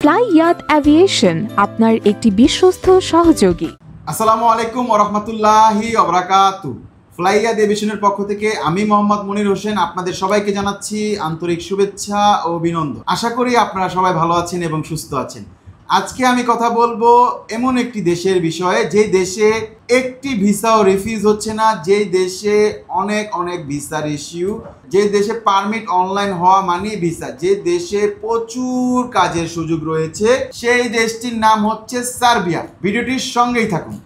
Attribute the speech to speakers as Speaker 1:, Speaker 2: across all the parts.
Speaker 1: ফ্লাইয়াত aviation আপনার একটি বিশ্বস্ত সহযোগী।
Speaker 2: আসসালামু আলাইকুম ওয়া রাহমাতুল্লাহি ওয়া বারাকাতুহু। ফ্লাইয়াত অ্যাভিয়েশনের পক্ষ থেকে আমি মোহাম্মদ মনির হোসেন আপনাদের সবাইকে জানাচ্ছি আন্তরিক শুভেচ্ছা ও অভিনন্দন। আশা করি আপনারা সবাই ভালো আছেন এবং সুস্থ আছেন। আজকে আমি কথা বলবো এমন একটি দেশের বিষয়ে, যে দেশে একটি ভিসাও রিফিউজ হচ্ছে না, যে দেশে অনেক ভিসার ইস্যু, যে দেশে পারমিট অনলাইন হওয়া মানে ভিসা, যে দেশে প্রচুর কাজের সুযোগ রয়েছে, সেই দেশটির নাম হচ্ছে সার্বিয়া। ভিডিওটির সঙ্গেই থাকুন।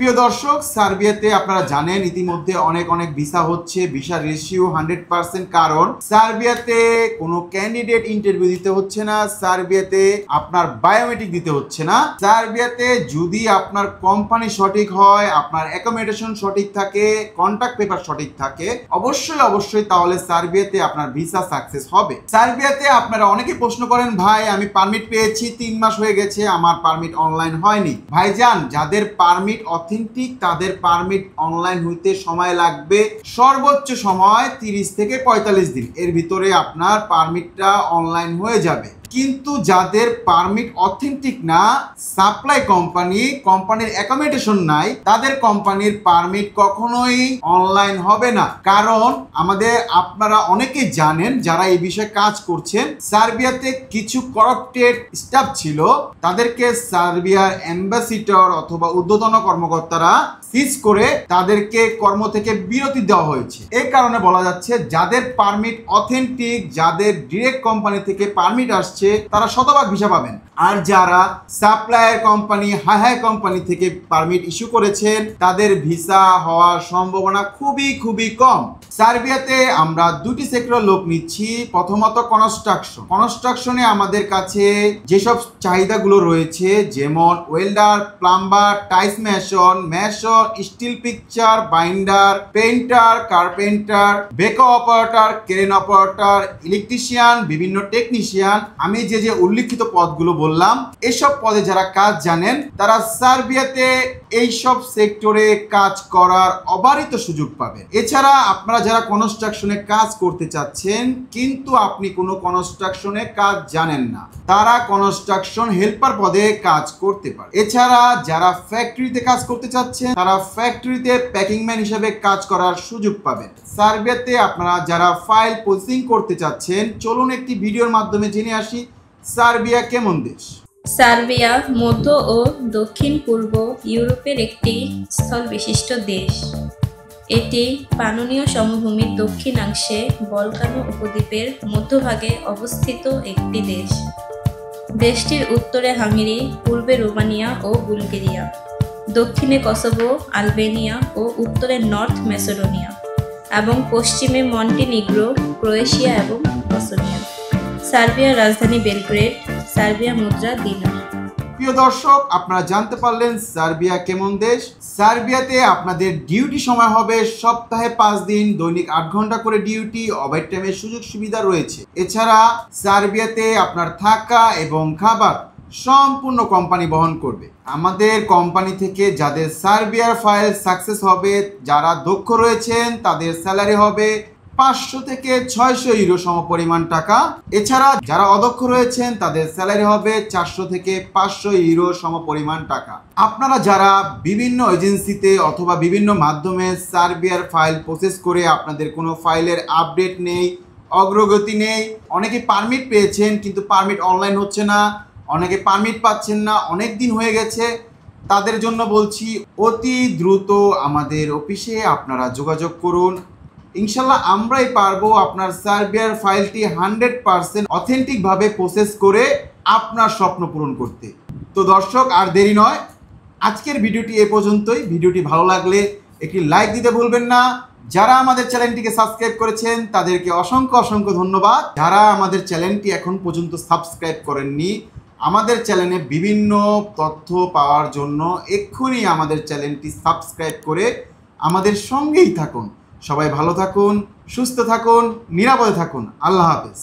Speaker 2: প্রিয় দর্শক, সার্বিয়াতে আপনারা জানেন ইতিমধ্যে অনেক ভিসা হচ্ছে, ভিসার রেশিও 100%, কারণ সার্বিয়াতে কোনো ক্যান্ডিডেট ইন্টারভিউ দিতে হচ্ছে না, সার্বিয়াতে আপনার বায়োমেট্রিক দিতে হচ্ছে না, সার্বিয়াতে যদি আপনার কোম্পানি সঠিক হয়, আপনার অ্যাকোমোডেশন সঠিক থাকে, কন্ট্রাক্ট পেপার সঠিক থাকে, অবশ্যই তাহলে সার্বিয়াতে আপনার ভিসা সাকসেস হবে। সার্বিয়াতে আপনারা অনেকে প্রশ্ন করেন, ভাই আমি পারমিট পেয়েছি 3 মাস হয়ে গেছে, আমার পারমিট অনলাইন হয়নি। ভাইজান, যাদের পারমিট অথেন্টিক তাদের পারমিট অনলাইন হইতে সময় লাগবে সর্বোচ্চ সময় 30 থেকে 45 দিন, এর ভিতরে আপনার পারমিটটা অনলাইন হয়ে যাবে। কিন্তু যাদের পারমিট অথেন্টিক না, সাপ্লাই কোম্পানির অ্যাকোমোডেশন নাই, তাদের কোম্পানির পারমিট কখনোই অনলাইন হবে না। কারণ আপনারা অনেকেই জানেন যারা এই বিষয়ে কাজ করছেন, সার্বিয়াতে কিছু করাপ্টেড স্টাফ ছিল, তাদেরকে সার্বিয়ার অ্যাম্বাসিডর অথবা ঊর্ধ্বতন কর্মকর্তারা সিজ করে তাদেরকে কর্ম থেকে বিরতি দেওয়া হয়েছে। এই কারণে বলা যাচ্ছে যাদের পারমিট অথেন্টিক, যাদের ডিরেক্ট কোম্পানি থেকে পারমিট আসছে, তারা শতভাগ ভিসা পাবেন। আর যারা সাপ্লায়ার কোম্পানি, হাই কোম্পানি থেকে পারমিট ইস্যু করেছেন, তাদের ভিসা হওয়ার সম্ভাবনা খুবই কম। সার্বিয়াতে আমরা দুটি সেক্টর লোক নিচ্ছি। প্রথমত কনস্ট্রাকশনে আমাদের কাছে যেসব চাহিদাগুলো রয়েছে, যেমন welder, plumber, tiles mason, steel picture, binder, painter, carpenter, বেকো অপারেটর, ক্রেন অপারেটর, ইলেকট্রিশিয়ান, বিভিন্ন টেকনিশিয়ান, আমি যে উল্লিখিত পদগুলো বললাম, এসব পদে যারা কাজ জানেন তারা সার্বিয়াতে এইসব সেক্টরে কাজ করার অবারিত সুযোগ পাবেন। এছাড়া আপনারা যারা কনস্ট্রাকশনে কাজ করতে চাচ্ছেন কিন্তু আপনি কোনো কনস্ট্রাকশনে কাজ জানেন না, তারা কনস্ট্রাকশন হেল্পার পদে কাজ করতে পারে। এছাড়া যারা ফ্যাক্টরিতে কাজ করতে চাচ্ছেন, তারা ফ্যাক্টরিতে প্যাকিং ম্যান হিসেবে কাজ করার সুযোগ পাবেন। সার্বিয়াতে আপনারা যারা ফাইল প্রসেসিং করতে চাচ্ছেন, চলুন একটি ভিডিওর মাধ্যমে জেনে আসি সার্বিয়া কেমন দেশ।
Speaker 3: সার্বিয়া মধ্য ও দক্ষিণ পূর্ব ইউরোপের একটি স্থল বিশিষ্ট দেশ। এটি পাননীয় সমভূমির দক্ষিণাংশে বলকানো উপদ্বীপের মধ্যভাগে অবস্থিত একটি দেশ। দেশটির উত্তরে হাঙ্গেরি, পূর্বে রোমানিয়া ও বুলগেরিয়া, দক্ষিণে কসোভো, আলবেনিয়া ও উত্তরে নর্থ ম্যাসেডোনিয়া এবং পশ্চিমে মন্টিনিগ্রো, ক্রোয়েশিয়া এবং বসনিয়া। সার্বিয়ার রাজধানী বেলগ্রেড। সার্বিয়া মুদ্রা দিনার।
Speaker 2: প্রিয় দর্শক, আপনারা জানতে পারলেন সার্বিয়া কেমন দেশ। সার্বিয়াতে আপনাদের ডিউটি সময় হবে সপ্তাহে 5 দিন, দৈনিক 8 ঘন্টা করে ডিউটি, ওভার টাইমের সুযোগ সুবিধা রয়েছে। এছাড়া সার্বিয়াতে আপনার থাকা এবং খাবার সম্পূর্ণ কোম্পানি বহন করবে। আমাদের কোম্পানি থেকে যাদের সার্বিয়ার ফাইল সাকসেস হবে, যারা দক্ষ রয়েছেন, তাদের স্যালারি হবে 500 থেকে 600 ইউরো সমপরিমাণ টাকা। এছাড়া যারা অদক্ষ রয়েছেন, তাদের স্যালারি হবে 400 থেকে 500 ইউরো সমপরিমাণ টাকা। আপনারা যারা বিভিন্ন এজেন্সিতে অথবা বিভিন্ন মাধ্যমে সার্বিয়ার ফাইল প্রসেস করে আপনাদের কোনো ফাইলের আপডেট নেই, অগ্রগতি নেই, অনেকে পারমিট পেয়েছেন কিন্তু পারমিট অনলাইন হচ্ছে না, অনেকে পারমিট পাচ্ছেন না, অনেক দিন হয়ে গেছে, তাদের জন্য বলছি অতি দ্রুত আমাদের অফিসে আপনারা যোগাযোগ করুন। ইনশাল্লাহ আমরাই পারবো আপনার সার্বিয়ার ফাইলটি 100% অথেন্টিকভাবে প্রসেস করে আপনার স্বপ্ন পূরণ করতে। তো দর্শক, আর দেরি নয়, আজকের ভিডিওটি এ পর্যন্তই। ভিডিওটি ভালো লাগলে একটি লাইক দিতে ভুলবেন না। যারা আমাদের চ্যানেলটিকে সাবস্ক্রাইব করেছেন তাদেরকে অসংখ্য ধন্যবাদ। যারা আমাদের চ্যানেলটি এখন পর্যন্ত সাবস্ক্রাইব করেননি, আমাদের চ্যানেলে বিভিন্ন তথ্য পাওয়ার জন্য এক্ষুনি আমাদের চ্যানেলটি সাবস্ক্রাইব করে আমাদের সঙ্গেই থাকুন। সবাই ভালো থাকুন, সুস্থ থাকুন, নিরাপদে থাকুন। আল্লাহ হাফেজ।